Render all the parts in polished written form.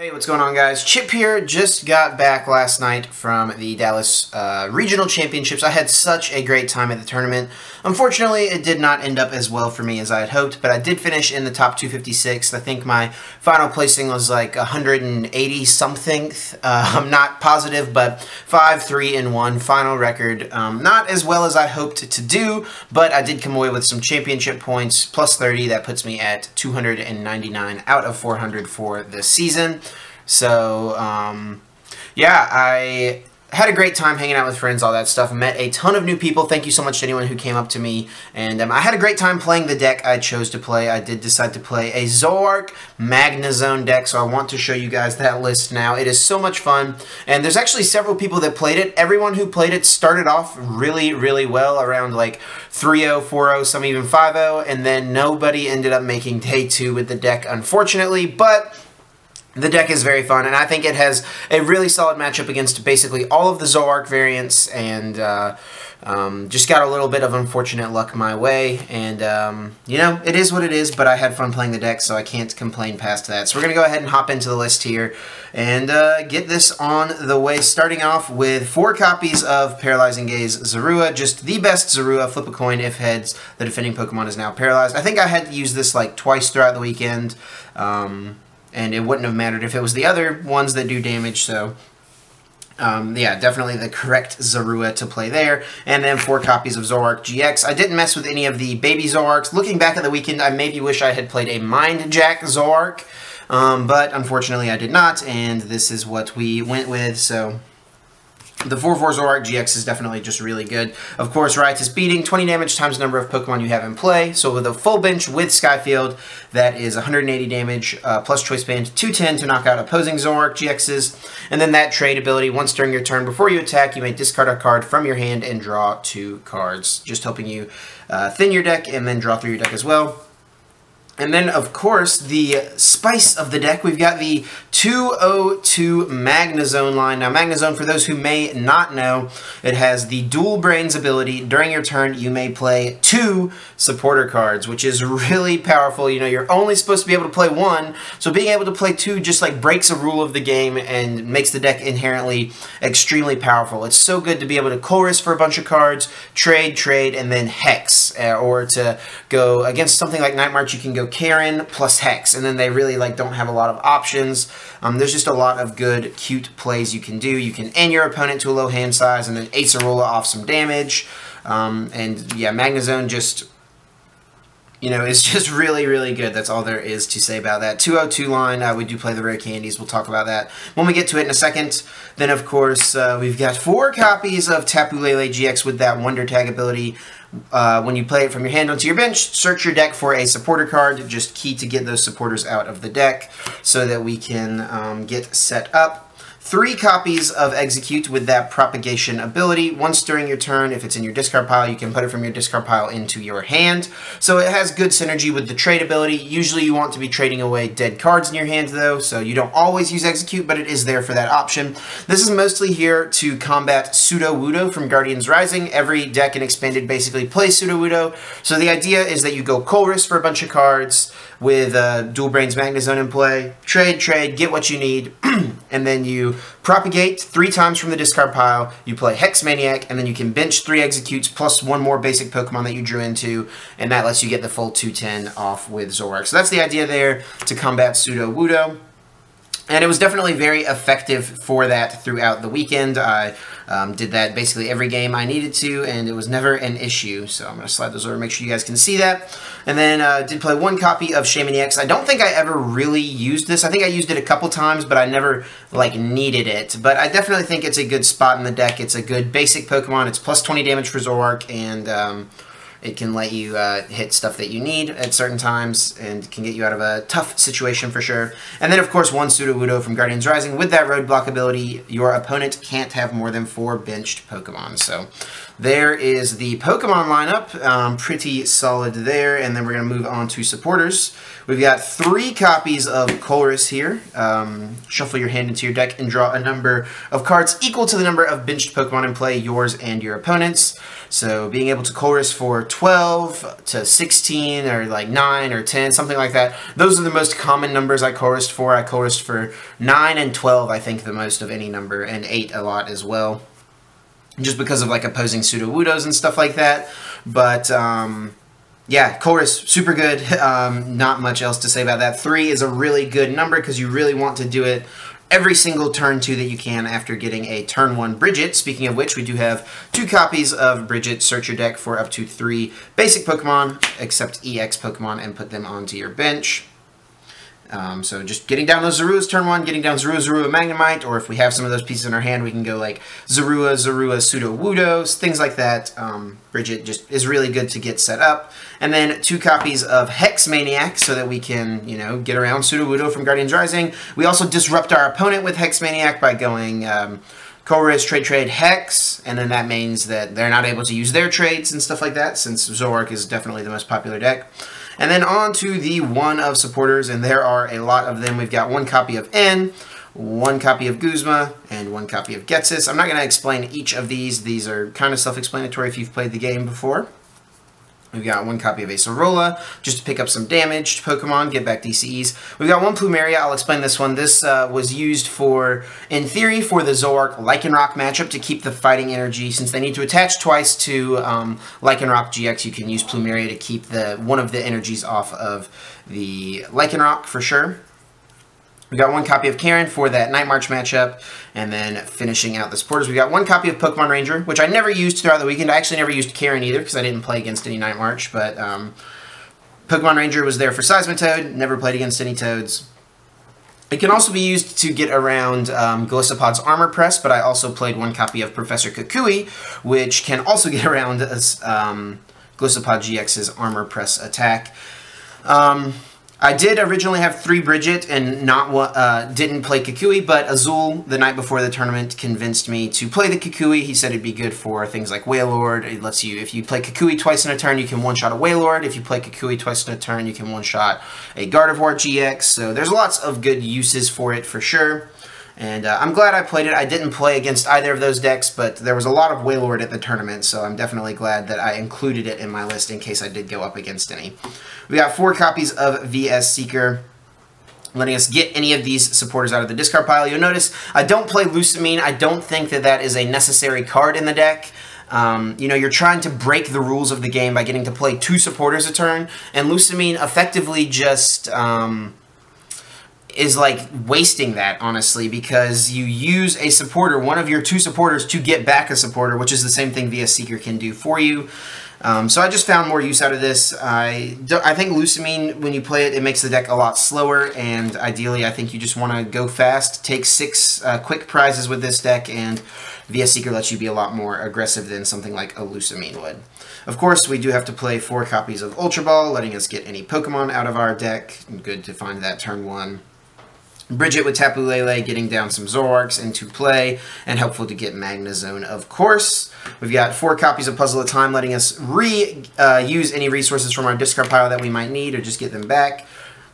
Hey, what's going on, guys? Chip here. Just got back last night from the Dallas Regional Championships. I had such a great time at the tournament. Unfortunately, it did not end up as well for me as I had hoped, but I did finish in the top 256. I think my final placing was like 180-something. I'm not positive, but 5-3-1 final record. Not as well as I hoped to do, but I did come away with some championship points, plus 30. That puts me at 299 out of 400 for this season. So, yeah, I had a great time hanging out with friends, all that stuff. I met a ton of new people. Thank you so much to anyone who came up to me. And I had a great time playing the deck I chose to play. I did decide to play a Zoroark Magenezone deck, so I want to show you guys that list now. It is so much fun. And there's actually several people that played it. Everyone who played it started off really, really well, around like 3-0, 4-0, some even 5-0. And then nobody ended up making day 2 with the deck, unfortunately. But the deck is very fun, and I think it has a really solid matchup against basically all of the Zoroark variants, and just got a little bit of unfortunate luck my way, and, you know, it is what it is, but I had fun playing the deck, so I can't complain past that. So we're going to go ahead and hop into the list here and get this on the way, starting off with 4 copies of Paralyzing Gaze Zorua, just the best Zorua. Flip a coin if heads. The defending Pokemon is now paralyzed. I think I had to use this like twice throughout the weekend, and it wouldn't have mattered if it was the other ones that do damage, so yeah, definitely the correct Zorua to play there. And then 4 copies of Zoroark GX. I didn't mess with any of the baby Zoroarks. Looking back at the weekend, I maybe wish I had played a Mind Jack Zoroark, but unfortunately I did not, and this is what we went with, so the 4/4 Zoroark GX is definitely just really good. Of course, Riotous Beating, 20 damage times the number of Pokemon you have in play. So with a full bench with Skyfield, that is 180 damage, plus Choice Band, 210 to knock out opposing Zoroark GXs. And then that trade ability, once during your turn, before you attack, you may discard a card from your hand and draw 2 cards. Just helping you thin your deck and then draw through your deck as well. And then, of course, the spice of the deck, we've got the 202 Magenezone line. Now, Magenezone, for those who may not know, it has the Dual Brains ability. During your turn, you may play 2 supporter cards, which is really powerful. You know, you're only supposed to be able to play 1, so being able to play 2 just, like, breaks a rule of the game and makes the deck inherently extremely powerful. It's so good to be able to chorus for a bunch of cards, trade, and then Hex. Or to go against something like Night March, you can go Karen plus Hex, and then they really like don't have a lot of options. There's just a lot of good, cute plays you can do. You can end your opponent to a low hand size and then Acerola off some damage. And yeah, Magenezone just, you know, it's just really, really good. That's all there is to say about that. 202 line, we do play the rare candies. We'll talk about that when we get to it in a second. Then, of course, we've got 4 copies of Tapu Lele GX with that Wonder Tag ability. When you play it from your hand onto your bench, search your deck for a supporter card. Just key to get those supporters out of the deck so that we can get set up. 3 copies of Execute with that Propagation ability. Once during your turn, if it's in your discard pile, you can put it from your discard pile into your hand. So it has good synergy with the trade ability. Usually you want to be trading away dead cards in your hand, though, so you don't always use Execute, but it is there for that option. This is mostly here to combat Sudowoodo from Guardians Rising. Every deck in Expanded basically plays Sudowoodo. So the idea is that you go Colress for a bunch of cards with Dual Brains Magenezone in play, trade, get what you need, and then you propagate 3 times from the discard pile, you play Hex Maniac, and then you can bench 3 Executes plus 1 more basic Pokemon that you drew into, and that lets you get the full 210 off with Zoroark. So that's the idea there to combat Sudowoodo. And it was definitely very effective for that throughout the weekend. I did that basically every game I needed to, and it was never an issue. So I'm going to slide those over, make sure you guys can see that. And then did play 1 copy of Shaman EX. I don't think I ever really used this. I think I used it a couple times, but I never like needed it. But I definitely think it's a good spot in the deck. It's a good basic Pokemon. It's plus 20 damage for Zoroark, and it can let you hit stuff that you need at certain times and can get you out of a tough situation for sure. And then, of course, 1 Sudowoodo from Guardians Rising. With that Roadblock ability, your opponent can't have more than 4 benched Pokemon. So There is the Pokemon lineup, pretty solid there, and then we're going to move on to supporters. We've got 3 copies of Colress here. Shuffle your hand into your deck and draw a number of cards equal to the number of benched Pokemon in play, yours and your opponent's. So being able to Colress for 12 to 16 or like 9 or 10, something like that. Those are the most common numbers I Colressed for. I Colressed for 9 and 12, I think, the most of any number, and 8 a lot as well, just because of like opposing Sudowoodos and stuff like that. But yeah, Colress, super good. Not much else to say about that. 3 is a really good number because you really want to do it every single turn 2 that you can after getting a turn 1 Bridget. Speaking of which, we do have 2 copies of Bridget. Search your deck for up to 3 basic Pokemon, except EX Pokemon, and put them onto your bench. So just getting down those Zoruas turn 1, getting down Zorua, Magnemite, or if we have some of those pieces in our hand, we can go like Zorua, Sudowoodos, things like that. Bridget just is really good to get set up. And then 2 copies of Hex Maniac so that we can, you know, get around Sudowoodo from Guardians Rising. We also disrupt our opponent with Hex Maniac by going Colress, trade, Hex, and then that means that they're not able to use their trades and stuff like that, since Zoroark is definitely the most popular deck. And then on to the 1 of supporters, and there are a lot of them. We've got 1 copy of N, 1 copy of Guzma, and 1 copy of Getsis. I'm not going to explain each of these. These are kind of self-explanatory if you've played the game before. We've got 1 copy of Acerola, just to pick up some damaged Pokemon, get back DCEs. We've got 1 Plumeria. I'll explain this one. This was used for, in theory, for the Zoroark Lycanroc matchup to keep the fighting energy. Since they need to attach twice to Lycanroc GX, you can use Plumeria to keep one of the energies off of the Lycanroc for sure. We got 1 copy of Karen for that Night March matchup, and then finishing out the supporters, we got 1 copy of Pokemon Ranger, which I never used throughout the weekend. I actually never used Karen either because I didn't play against any Night March, but Pokemon Ranger was there for Seismitoad, never played against any Toads. It can also be used to get around Glissopod's Armor Press, but I also played 1 copy of Professor Kukui, which can also get around Glissopod GX's Armor Press attack. I did originally have 3 Bridget and didn't play Kukui, but Azul, the night before the tournament, convinced me to play the Kukui. He said it'd be good for things like Wailord. It lets you, if you play Kukui twice in a turn, you can one-shot a Wailord. If you play Kukui twice in a turn, you can one-shot a Gardevoir GX. So there's lots of good uses for it for sure. And I'm glad I played it. I didn't play against either of those decks, but there was a lot of Wailord at the tournament, so I'm definitely glad that I included it in my list in case I did go up against any. We got 4 copies of VS Seeker, letting us get any of these supporters out of the discard pile. You'll notice I don't play Lusamine. I don't think that that is a necessary card in the deck. You know, you're trying to break the rules of the game by getting to play 2 supporters a turn, and Lusamine effectively just is like wasting that, honestly, because you use a supporter, one of your 2 supporters, to get back a supporter, which is the same thing VS Seeker can do for you. So I just found more use out of this. I think Lusamine, when you play it, it makes the deck a lot slower, and ideally I think you just want to go fast, take 6 quick prizes with this deck, and VS Seeker lets you be a lot more aggressive than something like a Lusamine would. Of course, we do have to play 4 copies of Ultra Ball, letting us get any Pokemon out of our deck. Good to find that turn 1. Bridget with Tapu Lele, getting down some Zoroarks into play, and helpful to get Magnezone, of course. We've got 4 copies of Puzzle of Time, letting us use any resources from our discard pile that we might need, or just get them back.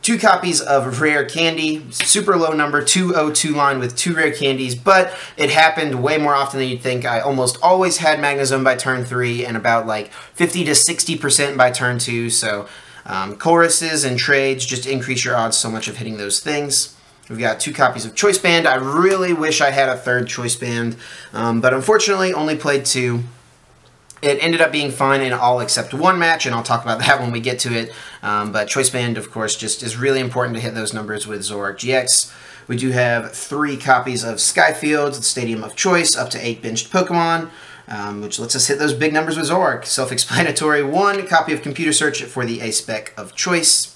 2 copies of Rare Candy, super low number, 202 line with 2 rare candies, but it happened way more often than you'd think. I almost always had Magnezone by turn 3, and about like 50 to 60% by turn 2, so Choruses and trades just increase your odds so much of hitting those things. We've got 2 copies of Choice Band. I really wish I had a 3rd Choice Band, but unfortunately only played 2. It ended up being fine in all except 1 match, and I'll talk about that when we get to it. But Choice Band, of course, just is really important to hit those numbers with Zoroark GX. We do have 3 copies of Skyfield, the Stadium of Choice, up to 8 benched Pokemon, which lets us hit those big numbers with Zoroark. Self-explanatory. 1 copy of Computer Search for the A-Spec of Choice.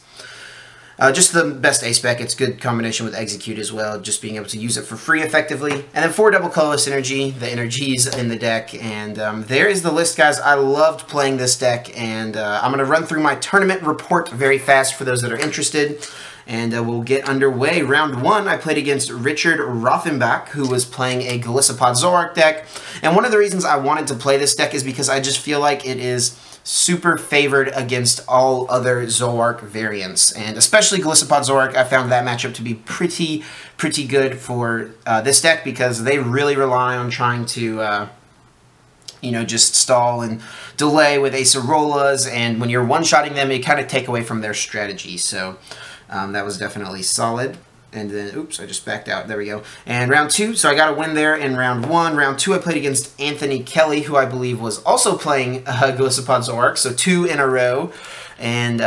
Just the best A-Spec. It's a good combination with Execute as well, just being able to use it for free effectively. And then 4 double colorless energy, the energies in the deck. And there is the list, guys. I loved playing this deck, and I'm going to run through my tournament report very fast for those that are interested. and we'll get underway. Round 1, I played against Richard Rothenbach, who was playing a Golisopod Zoroark deck, and one of the reasons I wanted to play this deck is because I just feel like it is super favored against all other Zoroark variants, and especially Golisopod Zoroark. I found that matchup to be pretty good for this deck because they really rely on trying to you know, just stall and delay with Acerolas, and when you're one-shotting them, it kind of take away from their strategy. So that was definitely solid. And then, oops, I just backed out. There we go. And round 2, so I got a win there in round 1. Round 2, I played against Anthony Kelly, who I believe was also playing Golisopod Zoroark, so 2 in a row. And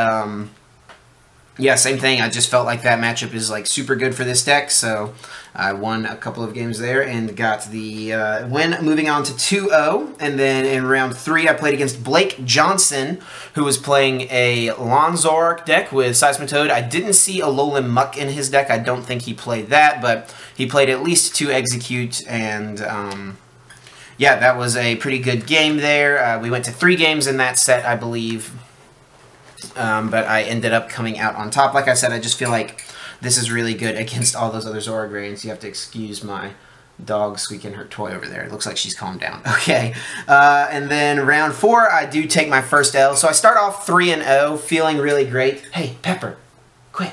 yeah, same thing. I just felt like that matchup is like super good for this deck, so I won a couple of games there and got the win, moving on to 2-0. And then in round 3, I played against Blake Johnson, who was playing a Lawn Zoroark deck with Seismitoad. I didn't see a Alolan Muck in his deck. I don't think he played that, but he played at least 2 Execute, and yeah, that was a pretty good game there. We went to 3 games in that set, I believe. But I ended up coming out on top. Like I said, I just feel like this is really good against all those other Zoroark variants. You have to excuse my dog squeaking her toy over there. It looks like she's calmed down. Okay. And then round 4, I do take my first L. So I start off 3-0, feeling really great. Hey, Pepper, quit.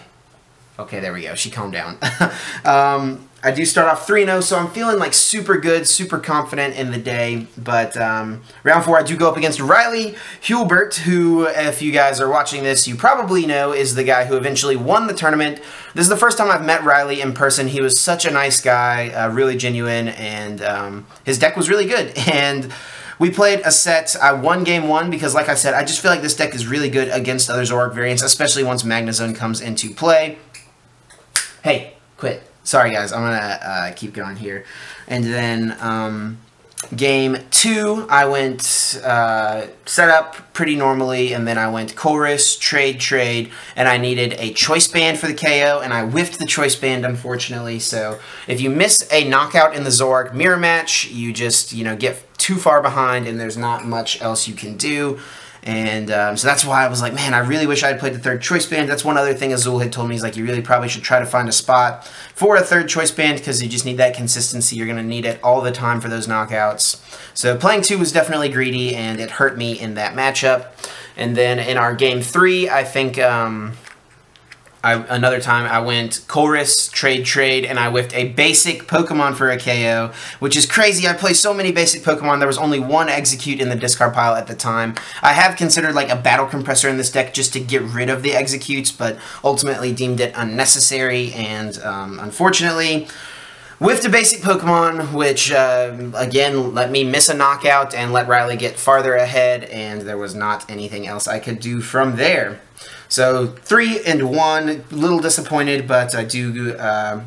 Okay, there we go. She calmed down. I do start off 3-0, so I'm feeling like super good, super confident in the day. But round 4, I do go up against Riley Hulbert, who, if you guys are watching this, you probably know is the guy who eventually won the tournament. This is the first time I've met Riley in person. He was such a nice guy, really genuine, and his deck was really good. And we played a set. I won game 1 because, like I said, I just feel like this deck is really good against other Zoroark variants, especially once Magenezone comes into play. Hey, quit. Sorry, guys. I'm going to keep going here. And then game 2, I went set up pretty normally, and then I went chorus, trade, and I needed a choice band for the KO, and I whiffed the choice band, unfortunately. So if you miss a knockout in the Zoroark mirror match, you just, you know, get too far behind, and there's not much else you can do. And so that's why I was like, man, I really wish I had played the 3rd choice band. That's one other thing Azul had told me. He's like, you really probably should try to find a spot for a 3rd choice band because you just need that consistency. You're going to need it all the time for those knockouts. So playing 2 was definitely greedy, and it hurt me in that matchup. And then in our game 3, I think another time I went chorus, trade, and I whiffed a basic Pokemon for a KO, which is crazy. I play so many basic Pokemon. There was only 1 Execute in the discard pile at the time. I have considered like a Battle Compressor in this deck just to get rid of the Executes, but ultimately deemed it unnecessary, and unfortunately whiffed a basic Pokemon, which again let me miss a knockout and let Riley get farther ahead, and there was not anything else I could do from there. So 3-1, a little disappointed, but I do,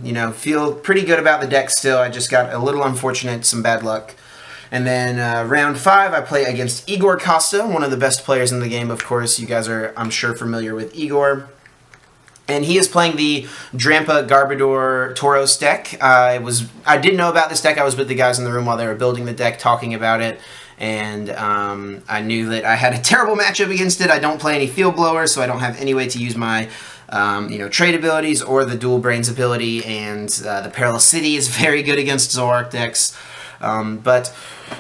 you know, feel pretty good about the deck still. I just got a little unfortunate, some bad luck. And then round 5, I play against Igor Costa, one of the best players in the game, of course. You guys are, I'm sure, familiar with Igor. And he is playing the Drampa Garbodor Tauros deck. I didn't know about this deck. I was with the guys in the room while they were building the deck, talking about it. And I knew that I had a terrible matchup against it. I don't play any Field Blower, so I don't have any way to use my you know, trade abilities or the Dual Brains ability. And the Perilous City is very good against Zoroark decks.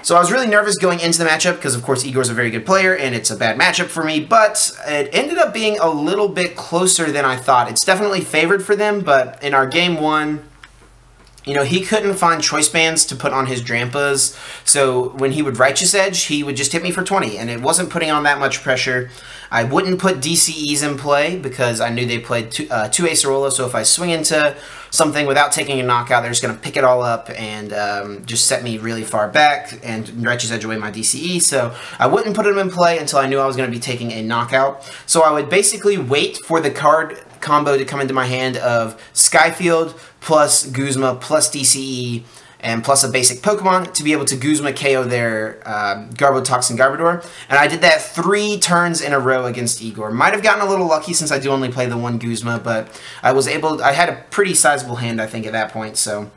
So I was really nervous going into the matchup because, of course, Igor's a very good player, and it's a bad matchup for me, but it ended up being a little bit closer than I thought. It's definitely favored for them, but in our game 1, you know, he couldn't find choice bands to put on his Drampas, so when he would Righteous Edge, he would just hit me for 20, and it wasn't putting on that much pressure. I wouldn't put DCEs in play because I knew they played two Acerola, so if I swing into something without taking a knockout, they're just going to pick it all up and just set me really far back and Righteous Edge away my DCE, so I wouldn't put them in play until I knew I was going to be taking a knockout. So I would basically wait for the card combo to come into my hand of Skyfield plus Guzma plus DCE and plus a basic Pokemon to be able to Guzma KO their Garbotoxin Garbodor. And I did that 3 turns in a row against Igor. Might have gotten a little lucky since I do only play the 1 Guzma, but I had a pretty sizable hand, I think, at that point. So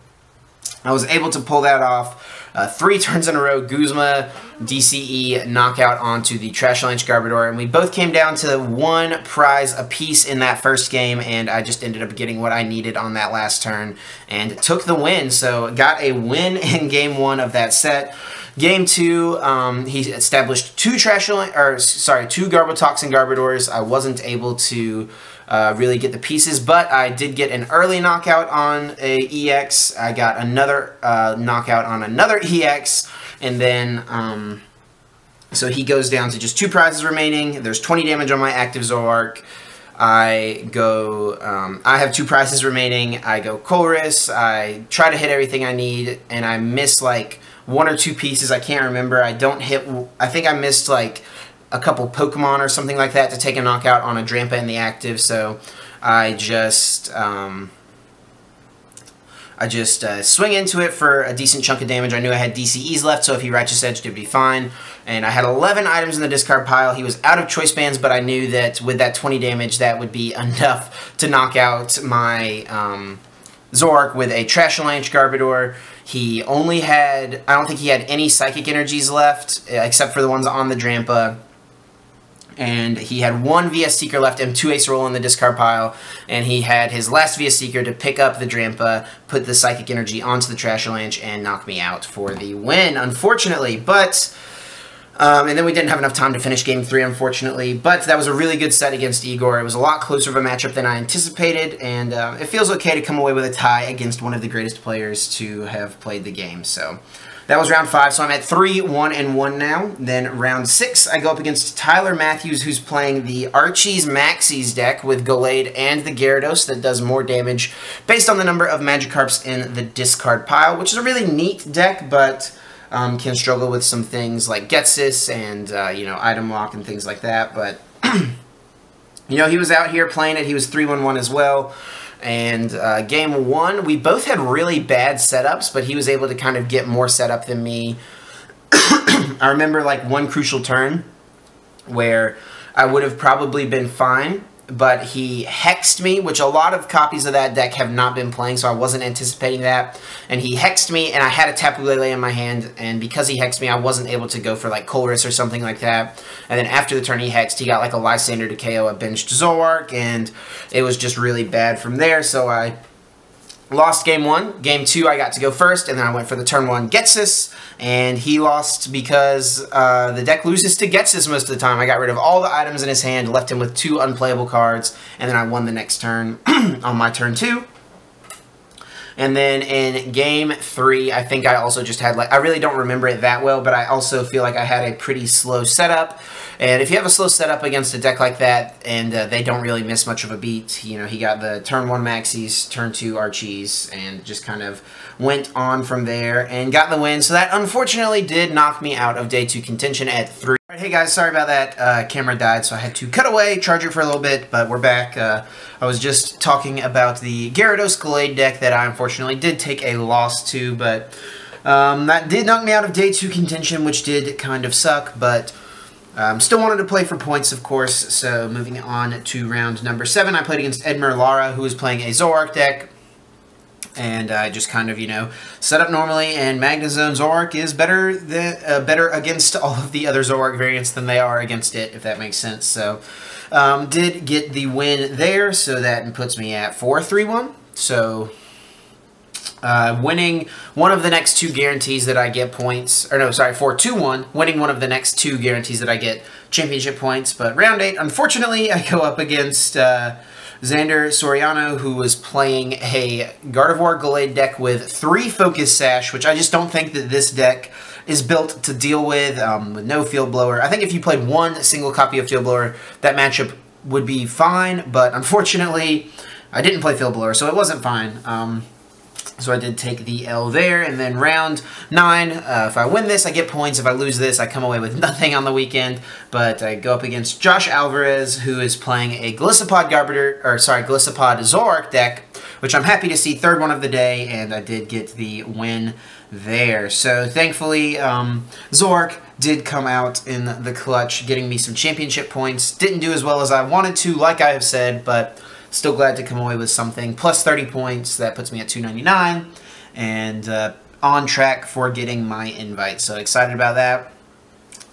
I was able to pull that off. 3 turns in a row, Guzma, DCE, knockout onto the Trashalanche Garbodor, and we both came down to 1 prize apiece in that first game, and I just ended up getting what I needed on that last turn, and took the win. So got a win in Game 1 of that set. Game 2, he established 2 Garbotoxin Garbodors. I wasn't able to really get the pieces, but I did get an early knockout on a EX. I got another knockout on another EX, and then so he goes down to just 2 prizes remaining. There's 20 damage on my active Zoroark. I have 2 prizes remaining. I go Colress. I try to hit everything I need, and I miss like 1 or 2 pieces. I can't remember. I think I missed like a couple Pokemon or something like that to take a knockout on a Drampa in the active, so I just swing into it for a decent chunk of damage. I knew I had DCEs left, so if he Righteous Edged, it'd be fine. And I had 11 items in the discard pile. He was out of choice bands, but I knew that with that 20 damage, that would be enough to knock out my Zoroark with a Trashalanche Garbodor. He only had, I don't think he had any Psychic Energies left, except for the ones on the Drampa. And he had 1 VS Seeker left and 2 Acerola in the discard pile, and he had his last VS Seeker to pick up the Drampa, put the Psychic Energy onto the Trashalanche, and knock me out for the win, unfortunately. But, and then we didn't have enough time to finish Game 3, unfortunately, but that was a really good set against Igor. It was a lot closer of a matchup than I anticipated, and it feels okay to come away with a tie against one of the greatest players to have played the game, so that was round 5, so I'm at 3-1-1 now. Then round 6, I go up against Tyler Matthews, who's playing the Archie's Maxie's deck with Gallade and the Gyarados that does more damage based on the number of Magikarps in the discard pile, which is a really neat deck, but can struggle with some things like Getsis and, you know, Item Lock and things like that. But, you know, he was out here playing it. He was 3-1-1 as well. And Game 1, we both had really bad setups, but he was able to kind of get more setup than me. I remember like one crucial turn where I would have probably been fine, but he hexed me, which a lot of copies of that deck have not been playing, so I wasn't anticipating that. And he hexed me, and I had a Tapu Lele in my hand, and because he hexed me, I wasn't able to go for like Colress or something like that. And then after the turn he hexed, he got like a Lysander to KO a benched Zoroark, and it was just really bad from there, so I lost Game 1. Game 2, I got to go first, and then I went for the turn 1 Getsis, and he lost because the deck loses to Getsis most of the time. I got rid of all the items in his hand, left him with 2 unplayable cards, and then I won the next turn on my turn 2. And then in Game 3, I think I also just had, like, I really don't remember it that well, but I also feel like I had a pretty slow setup. And if you have a slow setup against a deck like that, and they don't really miss much of a beat, you know, he got the turn 1 Maxies, turn 2 Archies, and just kind of went on from there and got the win. So that unfortunately did knock me out of Day 2 contention at 3. Alright, hey guys, sorry about that. Camera died, so I had to cut away, charge it for a little bit, but we're back. I was just talking about the Gyarados Gallade deck that I unfortunately did take a loss to, but that did knock me out of Day 2 contention, which did kind of suck, but still wanted to play for points, of course. So moving on to round number 7, I played against Edmer Lara, who was playing a Zoroark deck. And I just kind of, you know, set up normally, and Magenezone Zoroark is better against all of the other Zoroark variants than they are against it, if that makes sense. So, did get the win there, so that puts me at 4-3-1. So, winning one of the next 2 guarantees that I get points, or no, sorry, 4-2-1, winning one of the next 2 guarantees that I get championship points. But round 8, unfortunately, I go up against Xander Soriano, who was playing a Gardevoir Gallade deck with 3 Focus Sash, which I just don't think that this deck is built to deal with no Field Blower. I think if you played 1 single copy of Field Blower, that matchup would be fine, but unfortunately, I didn't play Field Blower, so it wasn't fine. So I did take the L there, and then round 9, if I win this, I get points. If I lose this, I come away with nothing on the weekend. But I go up against Josh Alvarez, who is playing a Gliscopod Gliscopod Zoroark deck, which I'm happy to see, 3rd one of the day, and I did get the win there. So thankfully, Zoroark did come out in the clutch, getting me some championship points. Didn't do as well as I wanted to, like I have said, but still glad to come away with something. Plus 30 points, that puts me at 299. and on track for getting my invite. So excited about that.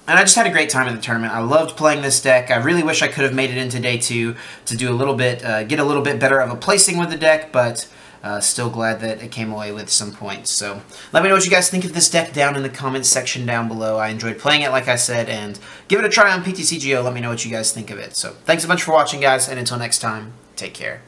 And I just had a great time in the tournament. I loved playing this deck. I really wish I could have made it into day 2 to do a little bit, get a little bit better of a placing with the deck, but still glad that it came away with some points. So let me know what you guys think of this deck down in the comments section down below. I enjoyed playing it, like I said, and give it a try on PTCGO. Let me know what you guys think of it. So thanks a bunch for watching, guys, and until next time, take care.